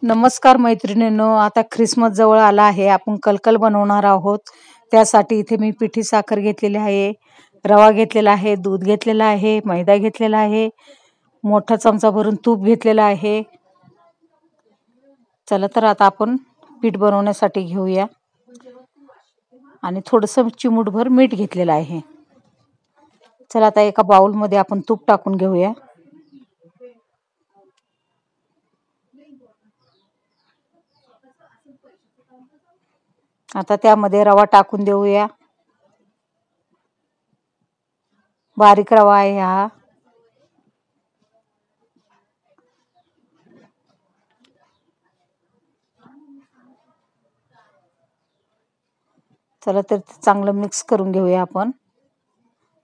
नमस्कार मैत्रिणींनो, आता ख्रिसमस जवळ आला आहे. आपण कलकल बनवणार आहोत. त्यासाठी इथे मी पिठी साखर घेतलेली आहे, रवा घेतलेला आहे, दूध घेतलेला आहे, मैदा घेतलेला आहे, मोठा चमचा भरून तूप घेतलेला आहे. चला तर आता आपण पीठ बनवण्यासाठी घेऊया. आणि थोडंसं चिमूटभर मीठ घेतलेलं आहे. चला आता एका बाउलमध्ये आपण तूप टाकून घेऊया. आता त्यामध्ये रवा टाकून देऊया. बारीक रवा आहे हा. चला तर चांगलं मिक्स करून घेऊया आपण.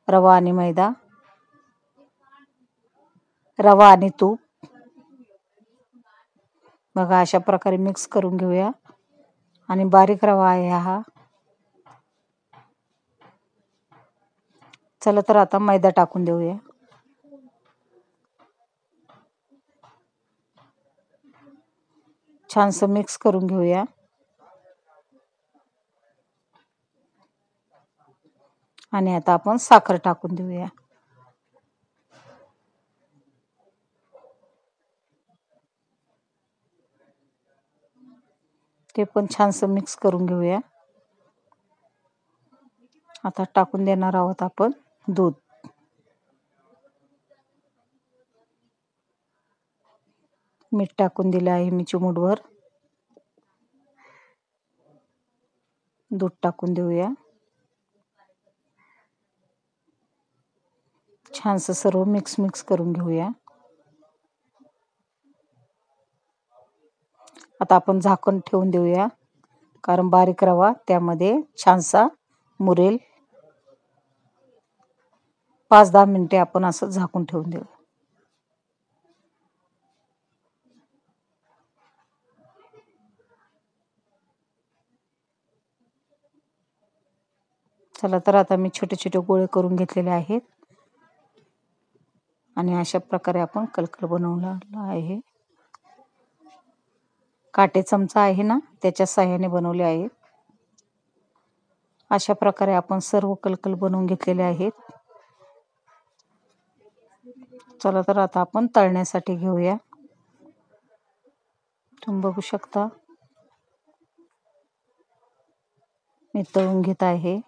रवा आणि मैदा, रवा आणि तूप बघा अशा प्रकारे मिक्स करून घेऊया. आणि बारीक रवा आहे हा. चला तर आता मैदा टाकून देऊया. छानसं मिक्स करून घेऊया. आणि आता आपण साखर टाकून देऊया. ते पण छानसं मिक्स करून घेऊया. आता टाकून देणार आहोत आपण दूध. मीठ टाकून दिलं आहे मी चिमूटभर. दूध टाकून देऊया. छानसं सर्व मिक्स करून घेऊया. आता आपण झाकण ठेवून देऊया, कारण बारीक रवा त्यामध्ये छानसा मुरेल. 5-10 मिनिटे आपण असं झाकून ठेवून देऊ. चला तर आता मी छोटे छोटे गोळे करून घेतलेले आहेत. आणि अशा प्रकारे आपण कलकल बनवलेला आहे. काटे चमचा आहे ना, त्याच्या साहाय्याने बनवले आहेत. अशा प्रकारे आपण सर्व कलकल बनवून घेतलेले आहेत. चला तर आता आपण तळण्यासाठी घेऊया. तुम्ही बघू शकता मी तळून घेत आहे.